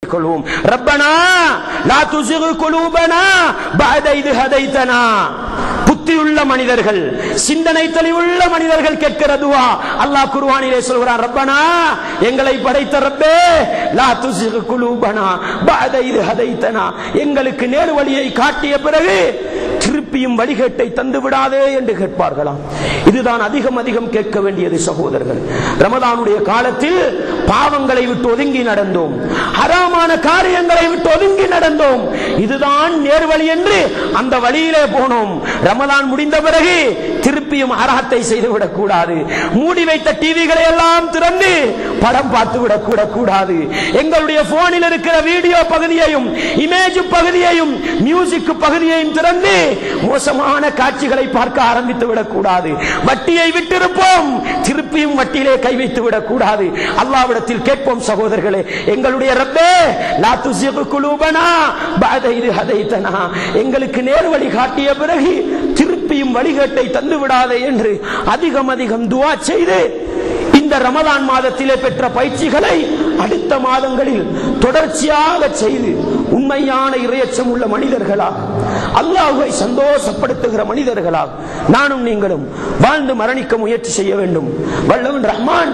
கேட்டுக்கொள்வோம். ரப்பனா லா துஸிக் குலூபனா பஅத இத் ஹதைதனா. புத்தியுள்ள மனிதர்கள், சிந்தனை தெளிவுள்ள மனிதர்கள் கேட்கிற துஆ. அல்லாஹ் குர்ஆனிலே சொல்கிறான், ரப்பனா எங்களை படைத்த ரப்பே லா துஸிக் குலூபனா பஅத இத் ஹதைதனா, எங்களுக்கு நேர் வழியை காட்டிய பிறகு திருப்பியும் வழிகேட்டை தந்து விடாதே என்று கேட்பார்களாம். இதுதான் அதிகம் அதிகம் கேட்க வேண்டியது சகோதரர்கள். ரமதானுடைய காலத்தில் பாவங்களை விட்டு ஒதுங்கி நடந்தோம், ஹராமான காரியங்களை விட்டு ஒதுங்கி நடந்தோம். இதுதான் நேர்வழி என்று அந்த வழியிலே போனோம். ரமதான் முடிந்த பிறகு திருப்பியும் ஹராத்தை செய்துவிடக் கூடாது. மூடி வைத்த டிவிகளை எல்லாம் திறந்து படம் பார்த்து விடக் கூடாது. எங்களுடைய போனில் இருக்கிற வீடியோ பகுதியையும் இமேஜ் பகுதியையும் மியூசிக் பகுதியையும் திறந்து மோசமான காட்சிகளை பார்க்க ஆரம்பித்து விடக்கூடாது. வட்டியை விட்டிருப்போம், திருப்பியும் வட்டியிலே கை வைத்து விடக்கூடாது. அல்லாஹ்விடத்தில் கேட்போம் சகோதரர்களே, எங்களுடைய ரப்பே லா துஸிக் குலூபனா பஅத இத் ஹதைதனா, எங்களுக்கு நேர் வழி காட்டிய பிறகு திருப்பியும் வழிகேட்டை தந்து விடாதே என்று அதிகம் அதிகம் துஆ செய்து இந்த ரமதான் மாதத்திலே பெற்ற பயிற்சிகளை அடுத்த மாதங்களில் தொடர்ச்சியாக செய்து உண்மையான இறையச்சம் உள்ள மனிதர்களாக, அல்லாஹ்வை சந்தோஷப்படுத்துகிற மனிதர்களாக நானும் நீங்களும் வாழ்ந்து மரணிக்க முயற்சி செய்ய வேண்டும். வல்லவன் ரஹ்மான்